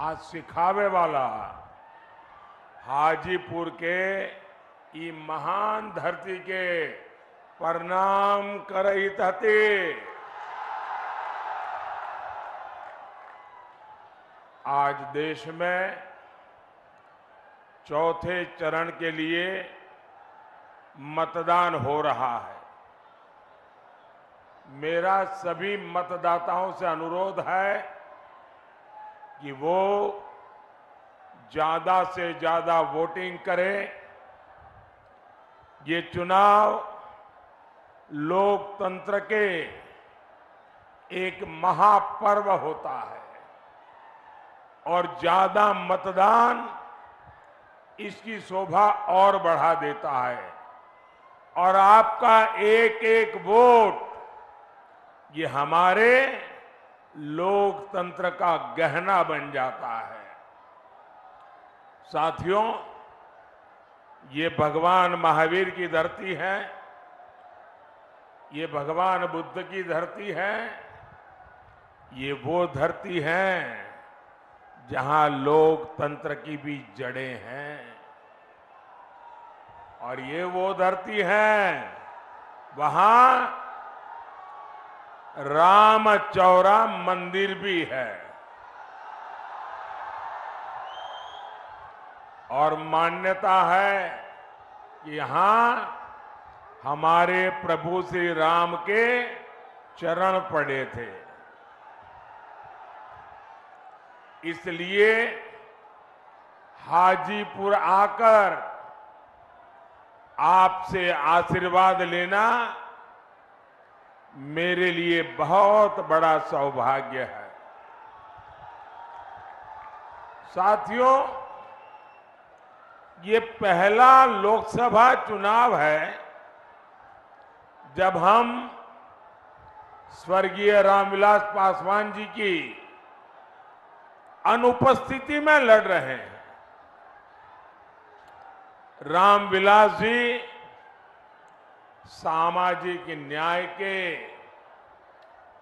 आज सिखावे वाला हाजीपुर के ई महान धरती के प्रणाम करत हते। आज देश में चौथे चरण के लिए मतदान हो रहा है। मेरा सभी मतदाताओं से अनुरोध है कि वो ज्यादा से ज्यादा वोटिंग करें। ये चुनाव लोकतंत्र के एक महापर्व होता है और ज्यादा मतदान इसकी शोभा और बढ़ा देता है और आपका एक एक वोट ये हमारे लोकतंत्र का गहना बन जाता है। साथियों, ये भगवान महावीर की धरती है, ये भगवान बुद्ध की धरती है, ये वो धरती है जहां लोकतंत्र की भी जड़ें हैं और ये वो धरती है वहां रामचौरा मंदिर भी है और मान्यता है कि यहां हमारे प्रभु श्री राम के चरण पड़े थे। इसलिए हाजीपुर आकर आपसे आशीर्वाद लेना मेरे लिए बहुत बड़ा सौभाग्य है। साथियों, ये पहला लोकसभा चुनाव है जब हम स्वर्गीय रामविलास पासवान जी की अनुपस्थिति में लड़ रहे हैं। रामविलास जी सामाजिक न्याय के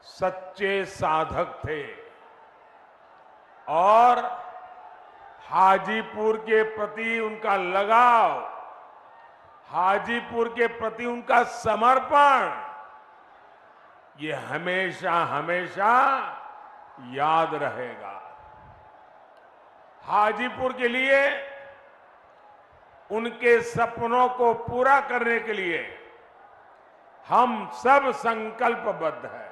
सच्चे साधक थे और हाजीपुर के प्रति उनका लगाव, हाजीपुर के प्रति उनका समर्पण ये हमेशा हमेशा याद रहेगा। हाजीपुर के लिए, उनके सपनों को पूरा करने के लिए हम सब संकल्पबद्ध हैं।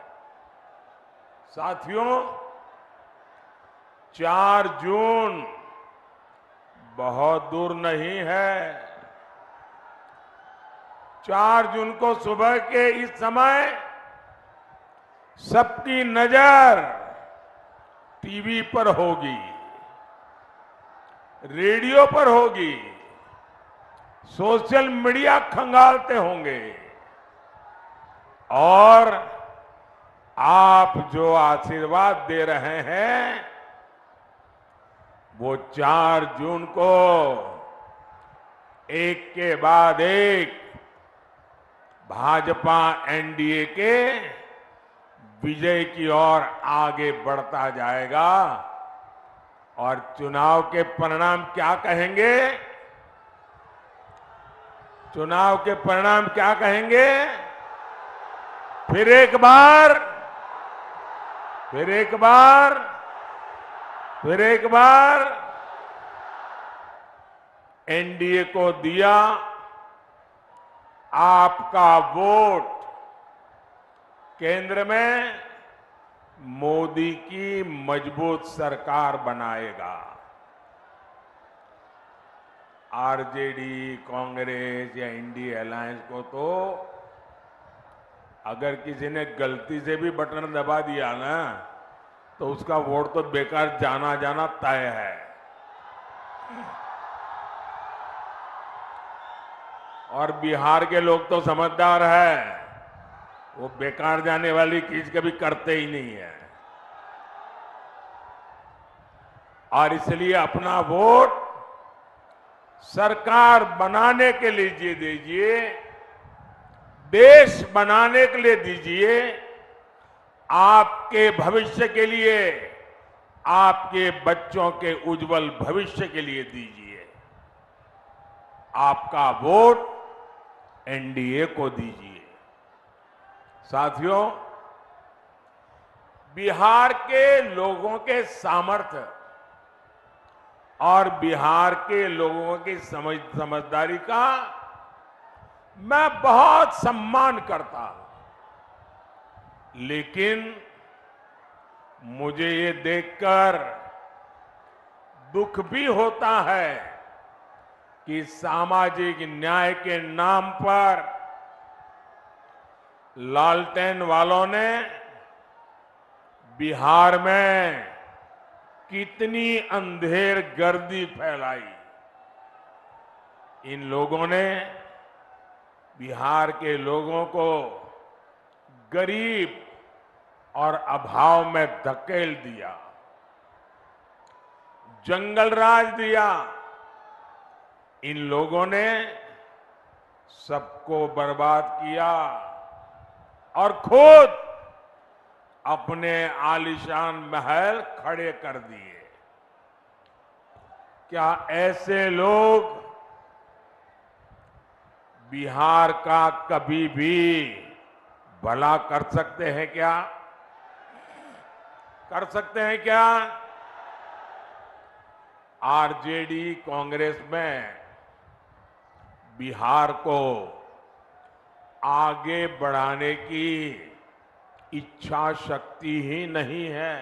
साथियों, 4 जून बहुत दूर नहीं है। 4 जून को सुबह के इस समय सबकी नजर टीवी पर होगी, रेडियो पर होगी, सोशल मीडिया खंगालते होंगे और आप जो आशीर्वाद दे रहे हैं वो 4 जून को एक के बाद एक भाजपा एनडीए के विजय की ओर आगे बढ़ता जाएगा। और चुनाव के परिणाम क्या कहेंगे? चुनाव के परिणाम क्या कहेंगे? फिर एक बार, फिर एक बार, फिर एक बार एनडीए को दिया आपका वोट केंद्र में मोदी की मजबूत सरकार बनाएगा। आरजेडी, कांग्रेस या इंडिया अलायंस को तो अगर किसी ने गलती से भी बटन दबा दिया ना तो उसका वोट तो बेकार जाना जाना तय है। और बिहार के लोग तो समझदार है, वो बेकार जाने वाली चीज कभी करते ही नहीं है और इसलिए अपना वोट सरकार बनाने के लिए दीजिए, देश बनाने के लिए दीजिए, आपके भविष्य के लिए आपके बच्चों के उज्जवल भविष्य के लिए दीजिए। आपका वोट एनडीए को दीजिए। साथियों, बिहार के लोगों के सामर्थ्य और बिहार के लोगों की समझदारी का मैं बहुत सम्मान करता हूं, लेकिन मुझे ये देखकर दुख भी होता है कि सामाजिक न्याय के नाम पर लालटेन वालों ने बिहार में कितनी अंधेर गर्दी फैलाई। इन लोगों ने बिहार के लोगों को गरीब और अभाव में धकेल दिया, जंगल राज दिया। इन लोगों ने सबको बर्बाद किया और खुद अपने आलीशान महल खड़े कर दिए। क्या ऐसे लोग बिहार का कभी भी भला कर सकते हैं क्या? कर सकते हैं क्या? आरजेडी कांग्रेस में बिहार को आगे बढ़ाने की इच्छा शक्ति ही नहीं है।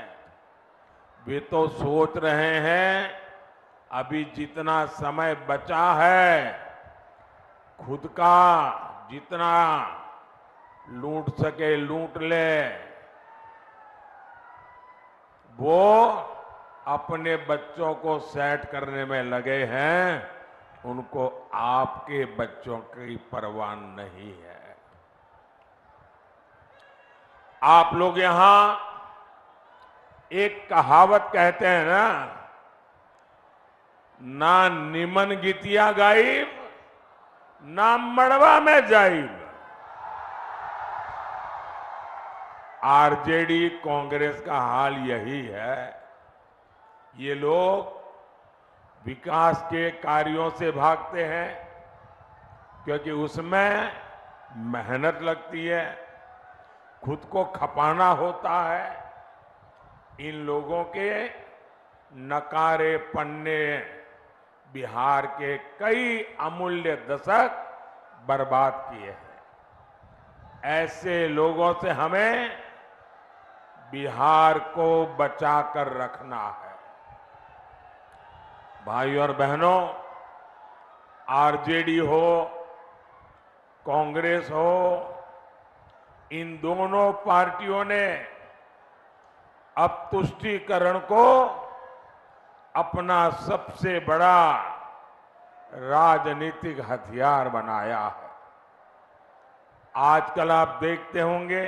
वे तो सोच रहे हैं अभी जितना समय बचा है, खुद का जितना लूट सके लूट ले। वो अपने बच्चों को सेट करने में लगे हैं, उनको आपके बच्चों की परवाह नहीं है। आप लोग यहां एक कहावत कहते हैं ना निमन गीतिया गाइब ना मड़वा में जाइब। आरजेडी कांग्रेस का हाल यही है। ये लोग विकास के कार्यों से भागते हैं क्योंकि उसमें मेहनत लगती है, खुद को खपाना होता है। इन लोगों के नकारे पन्ने बिहार के कई अमूल्य दशक बर्बाद किए हैं। ऐसे लोगों से हमें बिहार को बचाकर रखना है। भाई और बहनों, आरजेडी हो, कांग्रेस हो, इन दोनों पार्टियों ने अब तुष्टीकरण को अपना सबसे बड़ा राजनीतिक हथियार बनाया है। आजकल आप देखते होंगे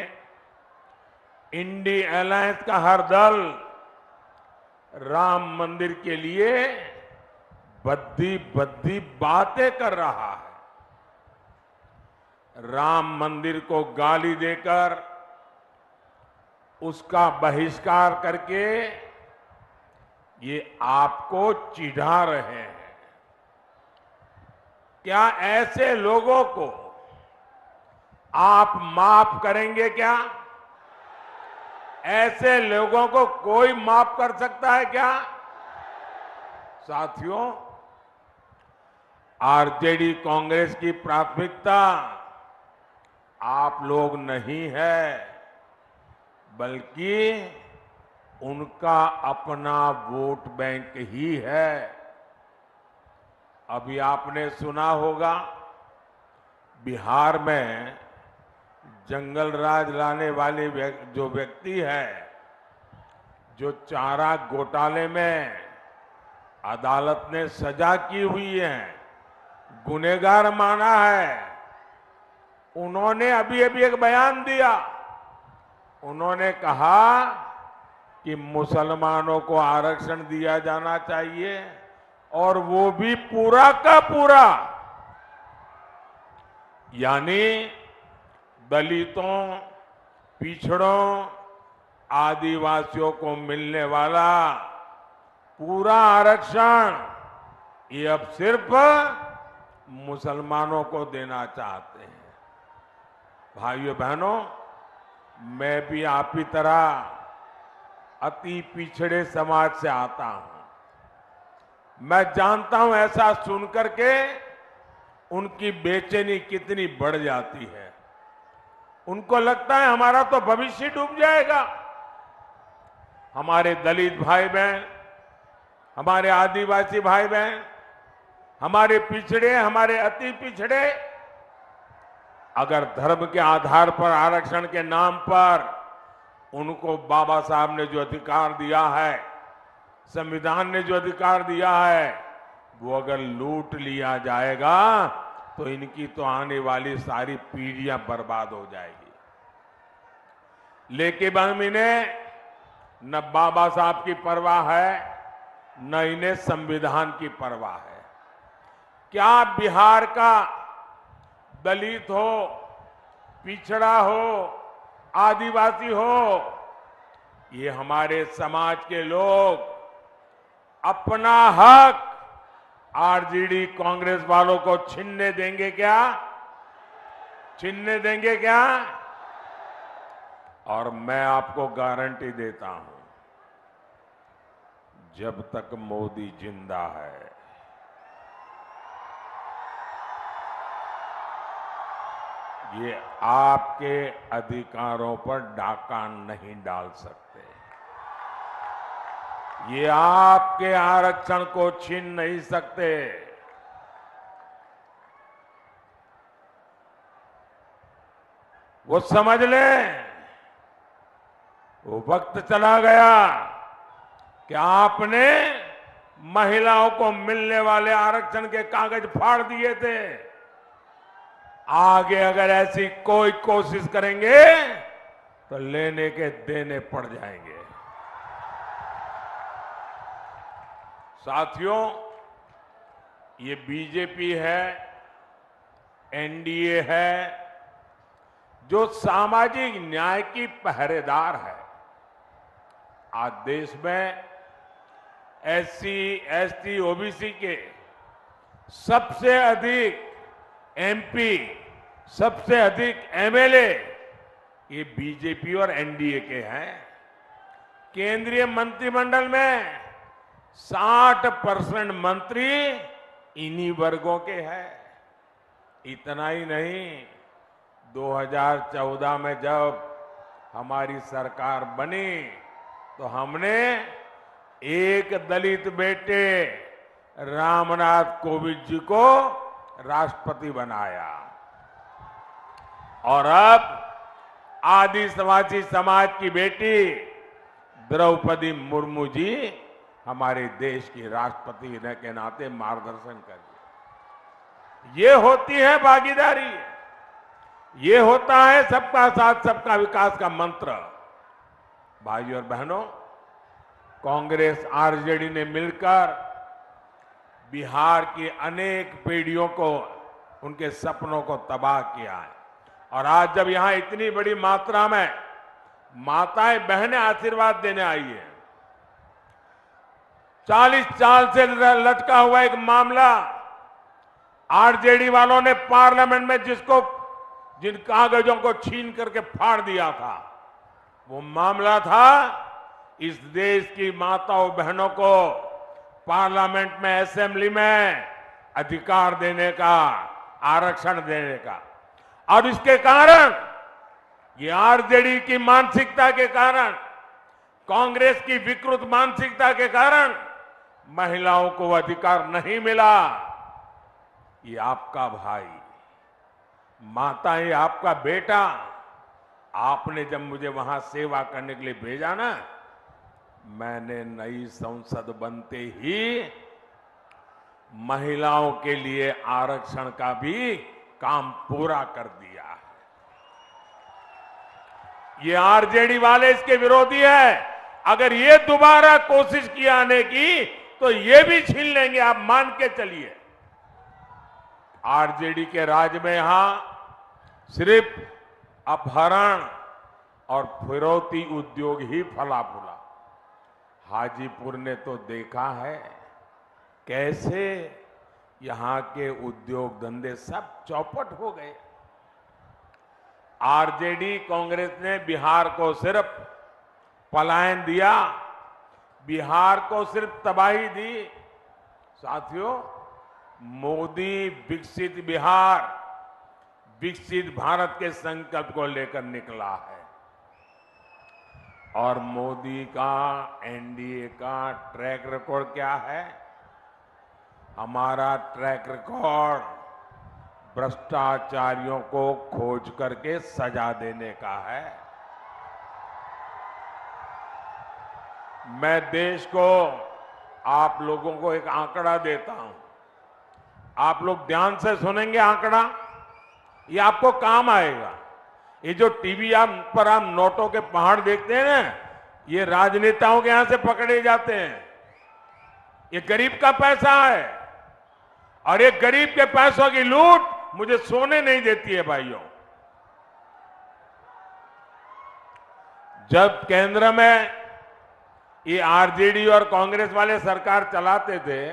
इंडी अलायंस का हर दल राम मंदिर के लिए बद्दी बद्दी बातें कर रहा है। राम मंदिर को गाली देकर उसका बहिष्कार करके ये आपको चिढ़ा रहे हैं। क्या ऐसे लोगों को आप माफ करेंगे क्या? ऐसे लोगों को कोई माफ कर सकता है क्या? साथियों, आरजेडी कांग्रेस की प्राथमिकता आप लोग नहीं है, बल्कि उनका अपना वोट बैंक ही है। अभी आपने सुना होगा बिहार में जंगल राज लाने वाले जो व्यक्ति है, जो चारा घोटाले में अदालत ने सजा की हुई है, गुनहगार माना है, उन्होंने अभी अभी एक बयान दिया। उन्होंने कहा कि मुसलमानों को आरक्षण दिया जाना चाहिए और वो भी पूरा का पूरा, यानी दलितों, पिछड़ों, आदिवासियों को मिलने वाला पूरा आरक्षण ये अब सिर्फ मुसलमानों को देना चाहते हैं। भाइयों बहनों, मैं भी आप ही तरह अति पिछड़े समाज से आता हूं। मैं जानता हूं ऐसा सुनकर के उनकी बेचैनी कितनी बढ़ जाती है। उनको लगता है हमारा तो भविष्य डूब जाएगा। हमारे दलित भाई बहन, हमारे आदिवासी भाई बहन, हमारे पिछड़े, हमारे अति पिछड़े अगर धर्म के आधार पर आरक्षण के नाम पर उनको बाबा साहब ने जो अधिकार दिया है, संविधान ने जो अधिकार दिया है, वो अगर लूट लिया जाएगा तो इनकी तो आने वाली सारी पीढ़ियां बर्बाद हो जाएगी। लेकिन हम इन्हें न बाबा साहब की परवाह है, न इन्हें संविधान की परवाह है। क्या बिहार का दलित हो, पिछड़ा हो, आदिवासी हो, ये हमारे समाज के लोग अपना हक आरजेडी कांग्रेस वालों को छीनने देंगे क्या? छीनने देंगे क्या? और मैं आपको गारंटी देता हूं, जब तक मोदी जिंदा है, ये आपके अधिकारों पर डाका नहीं डाल सकते। ये आपके आरक्षण को छीन नहीं सकते। वो समझ लें, वो वक्त चला गया कि आपने महिलाओं को मिलने वाले आरक्षण के कागज फाड़ दिए थे। आगे अगर ऐसी कोई कोशिश करेंगे तो लेने के देने पड़ जाएंगे। साथियों, ये बीजेपी है, एनडीए है, जो सामाजिक न्याय की पहरेदार है। आज देश में एससी, एसटी, ओबीसी के सबसे अधिक एमपी, सबसे अधिक एमएलए ये बीजेपी और एनडीए के हैं। केंद्रीय मंत्रिमंडल में 60% मंत्री इन्हीं वर्गों के हैं। इतना ही नहीं, 2014 में जब हमारी सरकार बनी तो हमने एक दलित बेटे रामनाथ कोविंद जी को राष्ट्रपति बनाया और अब आदिवासी समाज की बेटी द्रौपदी मुर्मू जी हमारे देश की राष्ट्रपति के नाते मार्गदर्शन कर रही। ये होती है भागीदारी, ये होता है सबका साथ सबका विकास का मंत्र। भाइयों और बहनों, कांग्रेस आरजेडी ने मिलकर बिहार की अनेक पीढ़ियों को, उनके सपनों को तबाह किया है। और आज जब यहां इतनी बड़ी मात्रा में माताएं बहनें आशीर्वाद देने आई है, 40 साल से लटका हुआ एक मामला आरजेडी वालों ने पार्लियामेंट में जिन कागजों को छीन करके फाड़ दिया था, वो मामला था इस देश की माताओं बहनों को पार्लियामेंट में, असेंबली में अधिकार देने का, आरक्षण देने का। और इसके कारण, ये आरजेडी की मानसिकता के कारण, कांग्रेस की विकृत मानसिकता के कारण महिलाओं को अधिकार नहीं मिला। ये आपका भाई, माता, ये आपका बेटा, आपने जब मुझे वहां सेवा करने के लिए भेजा ना, मैंने नई संसद बनते ही महिलाओं के लिए आरक्षण का भी काम पूरा कर दिया। ये आरजेडी वाले इसके विरोधी है। अगर ये दोबारा कोशिश की आने की तो ये भी छीन लेंगे, आप मान के चलिए। आरजेडी के राज में यहां सिर्फ अपहरण, और फिरौती उद्योग ही फला फूला। हाजीपुर ने तो देखा है कैसे यहां के उद्योग धंधे सब चौपट हो गए। आरजेडी कांग्रेस ने बिहार को सिर्फ पलायन दिया, बिहार को सिर्फ तबाही दी। साथियों, मोदी विकसित बिहार, विकसित भारत के संकल्प को लेकर निकला है और मोदी का, एनडीए का ट्रैक रिकॉर्ड क्या है? हमारा ट्रैक रिकॉर्ड भ्रष्टाचारियों को खोज करके सजा देने का है। मैं देश को, आप लोगों को एक आंकड़ा देता हूं, आप लोग ध्यान से सुनेंगे आंकड़ा, ये आपको काम आएगा। ये जो टीवी पर आप नोटों के पहाड़ देखते हैं ना, ये राजनेताओं के यहां से पकड़े जाते हैं। ये गरीब का पैसा है और ये गरीब के पैसों की लूट मुझे सोने नहीं देती है भाइयों। जब केंद्र में ये आरजेडी और कांग्रेस वाले सरकार चलाते थे,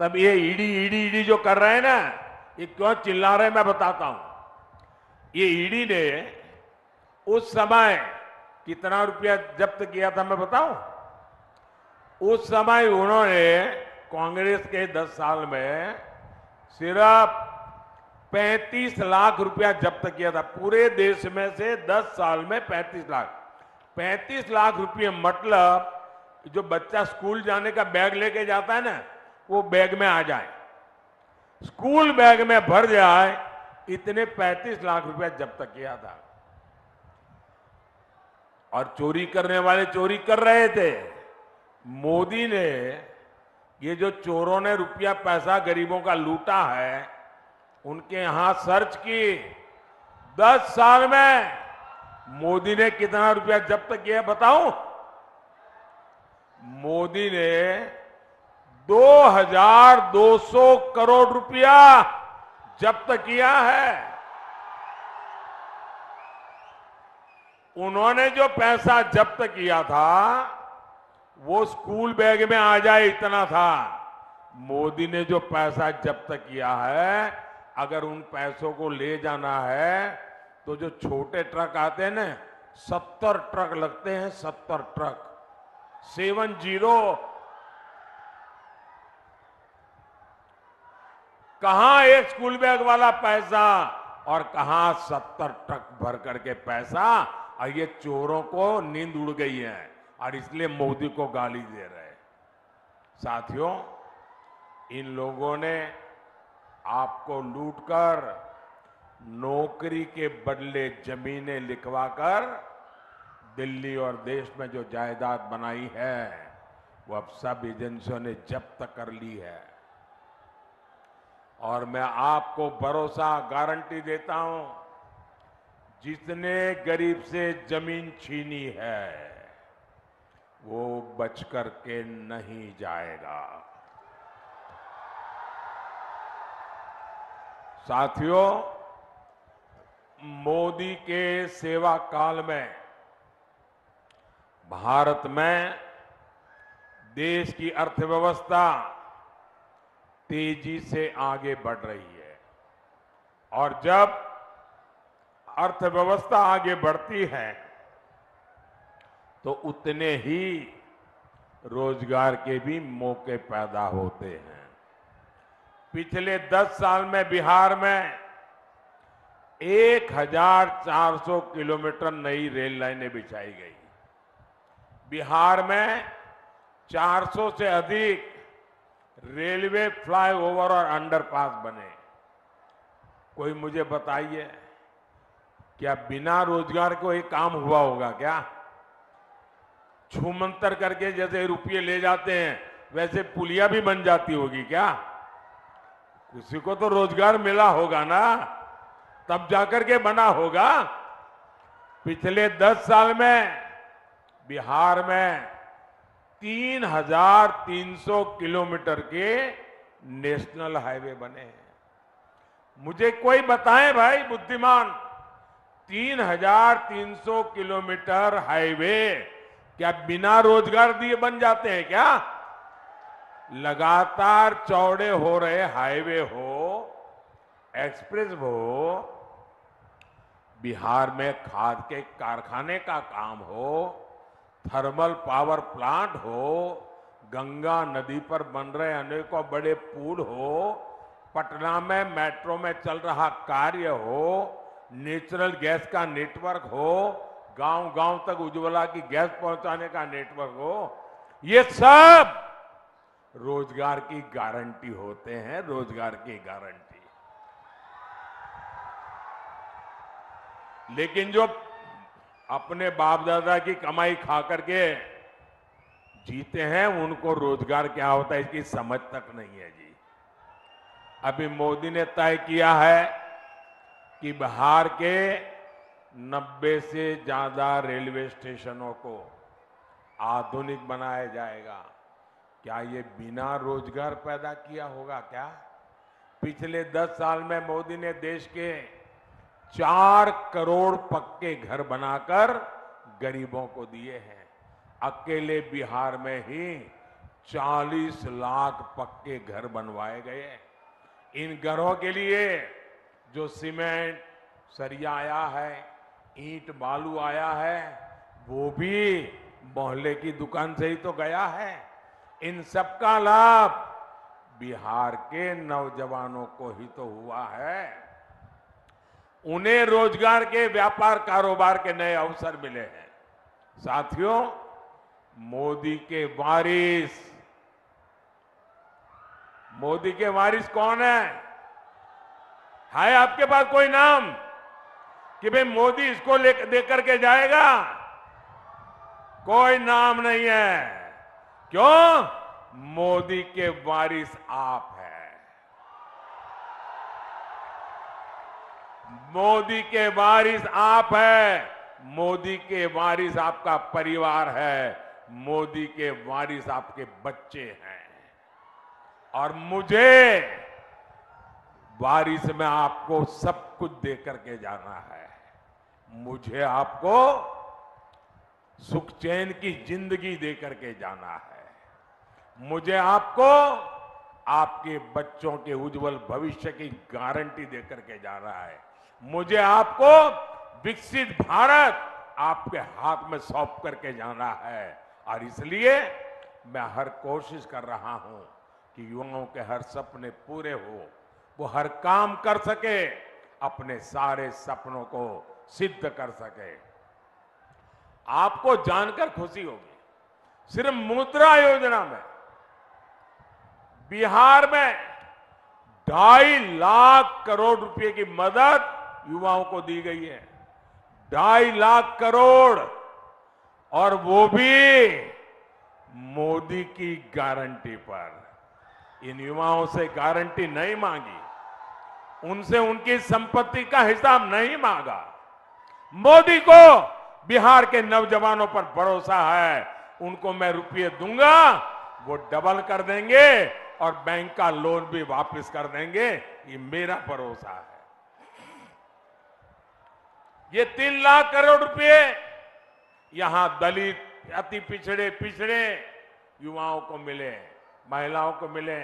तब ये ईडी जो कर रहे हैं ना, ये क्यों चिल्ला रहे हैं मैं बताता हूं। ये ईडी ने उस समय कितना रुपया जब्त किया था मैं बताऊं? उस समय उन्होंने कांग्रेस के 10 साल में सिर्फ 35 लाख रुपया जब्त किया था। पूरे देश में से 10 साल में 35 लाख रुपये, मतलब जो बच्चा स्कूल जाने का बैग लेके जाता है ना, वो बैग में आ जाए, स्कूल बैग में भर जाए, इतने 35 लाख रुपया जब्त किया था। और चोरी करने वाले चोरी कर रहे थे। मोदी ने, ये जो चोरों ने रुपया पैसा गरीबों का लूटा है, उनके यहां सर्च की। 10 साल में मोदी ने कितना रुपया जब्त किया बताऊं? मोदी ने 2200 करोड़ रुपया जब्त किया है। उन्होंने जो पैसा जब्त किया था वो स्कूल बैग में आ जाए इतना था। मोदी ने जो पैसा जब्त किया है, अगर उन पैसों को ले जाना है तो जो छोटे ट्रक आते हैं ना, 70 ट्रक लगते हैं, 70 ट्रक, 70। कहां एक स्कूल बैग वाला पैसा और कहां 70 ट्रक भर करके पैसा। और ये चोरों को नींद उड़ गई है और इसलिए मोदी को गाली दे रहे हैं। साथियों, इन लोगों ने आपको लूटकर, नौकरी के बदले जमीनें लिखवाकर दिल्ली और देश में जो जायदाद बनाई है, वो अब सब एजेंसियों ने जब्त कर ली है। और मैं आपको भरोसा, गारंटी देता हूं, जिसने गरीब से जमीन छीनी है वो बच कर के नहीं जाएगा। साथियों, मोदी के सेवा काल में भारत में देश की अर्थव्यवस्था तेजी से आगे बढ़ रही है। और जब अर्थव्यवस्था आगे बढ़ती है तो उतने ही रोजगार के भी मौके पैदा होते हैं। पिछले 10 साल में बिहार में 1400 किलोमीटर नई रेल लाइनें बिछाई गई। बिहार में 400 से अधिक रेलवे फ्लाईओवर और अंडरपास बने। कोई मुझे बताइए, क्या बिना रोजगार को एक काम हुआ होगा क्या? छूमंतर करके जैसे रुपये ले जाते हैं वैसे पुलिया भी बन जाती होगी क्या? किसी को तो रोजगार मिला होगा ना, तब जाकर के बना होगा। पिछले 10 साल में बिहार में 3300 किलोमीटर के नेशनल हाईवे बने हैं। मुझे कोई बताए भाई बुद्धिमान, 3,300 किलोमीटर हाईवे क्या बिना रोजगार दिए बन जाते हैं क्या? लगातार चौड़े हो रहे हाईवे हो, एक्सप्रेस हो, बिहार में खाद के कारखाने का काम हो, थर्मल पावर प्लांट हो, गंगा नदी पर बन रहे अनेकों बड़े पुल हो, पटना में मेट्रो में चल रहा कार्य हो, नेचुरल गैस का नेटवर्क हो, गांव-गांव तक उज्ज्वला की गैस पहुंचाने का नेटवर्क हो, ये सब रोजगार की गारंटी होते हैं, रोजगार की गारंटी। लेकिन जो अपने बाप दादा की कमाई खा करके जीते हैं, उनको रोजगार क्या होता है इसकी समझ तक नहीं है जी। अभी मोदी ने तय किया है कि बिहार के 90 से ज्यादा रेलवे स्टेशनों को आधुनिक बनाया जाएगा। क्या ये बिना रोजगार पैदा किया होगा क्या? पिछले 10 साल में मोदी ने देश के 4 करोड़ पक्के घर बनाकर गरीबों को दिए हैं। अकेले बिहार में ही 40 लाख पक्के घर बनवाए गए। इन घरों के लिए जो सीमेंट सरिया आया है, ईंट बालू आया है, वो भी मोहल्ले की दुकान से ही तो गया है। इन सबका लाभ बिहार के नौजवानों को ही तो हुआ है। उन्हें रोजगार के, व्यापार कारोबार के नए अवसर मिले हैं। साथियों, मोदी के वारिस कौन है आपके पास कोई नाम कि भाई मोदी इसको लेकर के जाएगा? कोई नाम नहीं है। क्यों? मोदी के वारिस आप हैं। मोदी के वारिस आप हैं। मोदी के वारिस आपका परिवार है। मोदी के वारिस आपके बच्चे हैं। और मुझे वारिस में आपको सब कुछ दे करके जाना है। मुझे आपको सुख चैन की जिंदगी दे करके जाना है। मुझे आपको आपके बच्चों के उज्जवल भविष्य की गारंटी दे करके जाना है। मुझे आपको विकसित भारत आपके हाथ में सौंप करके जाना है। और इसलिए मैं हर कोशिश कर रहा हूं कि युवाओं के हर सपने पूरे हो, वो हर काम कर सके, अपने सारे सपनों को सिद्ध कर सके। आपको जानकर खुशी होगी, सिर्फ मुद्रा योजना में बिहार में 2.5 लाख करोड़ रुपए की मदद युवाओं को दी गई है। 2.5 लाख करोड़, और वो भी मोदी की गारंटी पर। इन युवाओं से गारंटी नहीं मांगी, उनसे उनकी संपत्ति का हिसाब नहीं मांगा। मोदी को बिहार के नौजवानों पर भरोसा है। उनको मैं रुपये दूंगा, वो डबल कर देंगे और बैंक का लोन भी वापस कर देंगे। ये मेरा भरोसा है। ये 3 लाख करोड़ रुपए यहां दलित, अति पिछड़े युवाओं को मिले, महिलाओं को मिले।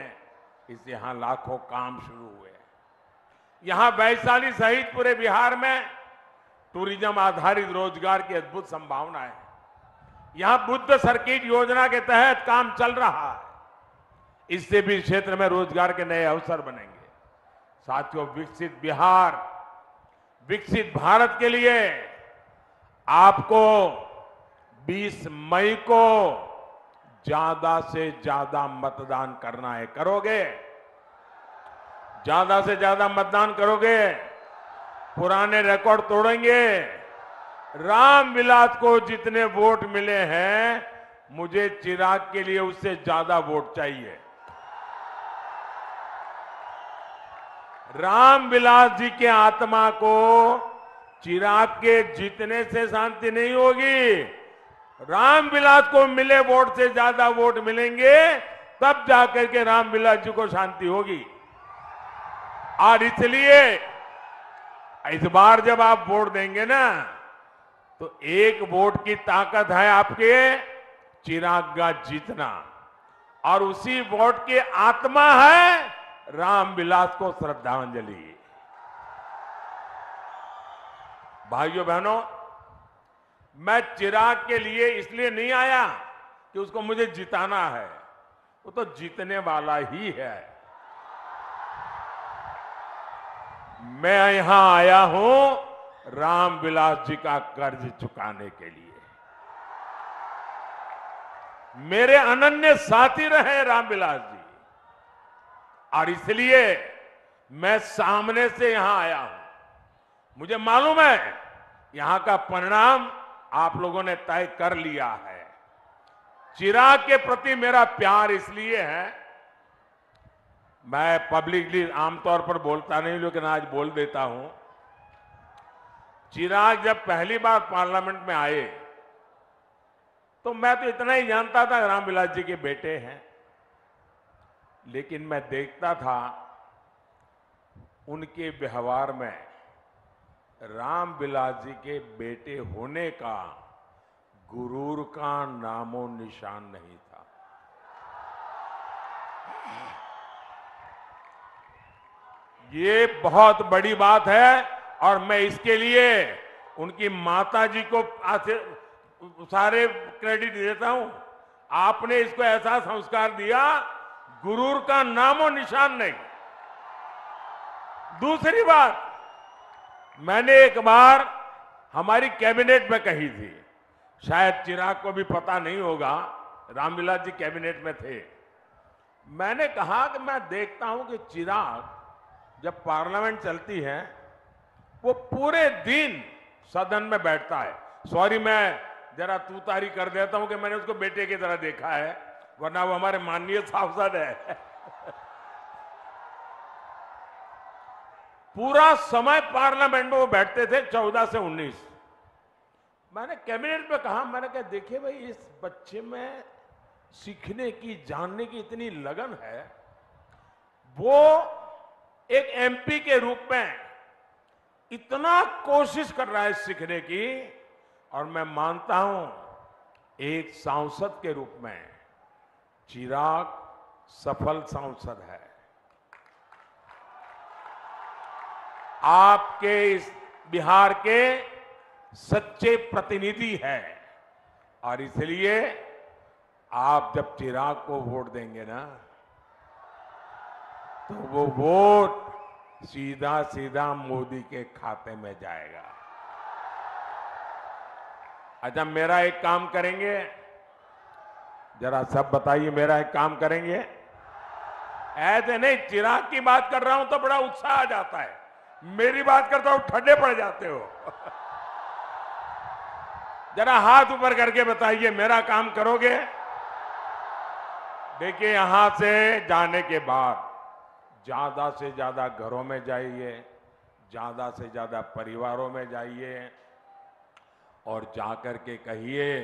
इससे यहां लाखों काम शुरू हुए। यहां वैशाली सहित पूरे बिहार में टूरिज्म आधारित रोजगार की अद्भुत संभावना है। यहां बुद्ध सर्किट योजना के तहत काम चल रहा है। इससे भी क्षेत्र में रोजगार के नए अवसर बनेंगे। साथियों, विकसित बिहार, विकसित भारत के लिए आपको 20 मई को ज्यादा से ज्यादा मतदान करना है। करोगे? ज्यादा से ज्यादा मतदान करोगे? पुराने रिकॉर्ड तोड़ेंगे? रामविलास को जितने वोट मिले हैं, मुझे चिराग के लिए उससे ज्यादा वोट चाहिए। रामविलास जी के आत्मा को चिराग के जीतने से शांति नहीं होगी। रामविलास को मिले वोट से ज्यादा वोट मिलेंगे, तब जाकर के रामविलास जी को शांति होगी। और इसलिए इस बार जब आप वोट देंगे ना, तो एक वोट की ताकत है आपके चिराग का जीतना, और उसी वोट की आत्मा है रामविलास को श्रद्धांजलि। भाइयों बहनों, मैं चिराग के लिए इसलिए नहीं आया कि उसको मुझे जिताना है, वो तो जीतने वाला ही है। मैं यहां आया हूं रामविलास जी का कर्ज चुकाने के लिए। मेरे अनन्य साथी रहे रामविलास जी, और इसलिए मैं सामने से यहां आया हूं। मुझे मालूम है यहां का परिणाम आप लोगों ने तय कर लिया है। चिराग के प्रति मेरा प्यार इसलिए है, मैं पब्लिकली आमतौर पर बोलता नहीं, लेकिन आज बोल देता हूं। चिराग जब पहली बार पार्लियामेंट में आए तो मैं तो इतना ही जानता था रामविलास जी के बेटे हैं, लेकिन मैं देखता था उनके व्यवहार में रामविलास जी के बेटे होने का गुरूर का नामो निशान नहीं था। ये बहुत बड़ी बात है, और मैं इसके लिए उनकी माता जी को सारे क्रेडिट देता हूं। आपने इसको ऐसा संस्कार दिया, गुरूर का नामो निशान नहीं। दूसरी बात, मैंने एक बार हमारी कैबिनेट में कही थी, शायद चिराग को भी पता नहीं होगा, रामविलास जी कैबिनेट में थे। मैंने कहा कि मैं देखता हूं कि चिराग जब पार्लियामेंट चलती है वो पूरे दिन सदन में बैठता है। सॉरी, मैं जरा तूतारी कर देता हूं कि मैंने उसको बेटे की तरह देखा है, वरना वो हमारे माननीय सांसद है। पूरा समय पार्लियामेंट में वो बैठते थे 14 से 19। मैंने कैबिनेट में कहा, मैंने कहा देखिए भाई, इस बच्चे में सीखने की, जानने की इतनी लगन है, वो एक एमपी के रूप में इतना कोशिश कर रहा है सीखने की, और मैं मानता हूं एक सांसद के रूप में चिराग सफल सांसद है। आपके इस बिहार के सच्चे प्रतिनिधि है, और इसलिए आप जब चिराग को वोट देंगे ना, तो वो वोट सीधा सीधा मोदी के खाते में जाएगा। अच्छा, मेरा एक काम करेंगे, जरा सब बताइए, मेरा एक काम करेंगे। ऐसे नहीं, चिराग की बात कर रहा हूं तो बड़ा उत्साह आ जाता है, मेरी बात करता हूं ठंडे पड़ जाते हो। जरा हाथ ऊपर करके बताइए, मेरा काम करोगे? देखिए, यहां से जाने के बाद ज्यादा से ज्यादा घरों में जाइए, ज्यादा से ज्यादा परिवारों में जाइए, और जाकर के कहिए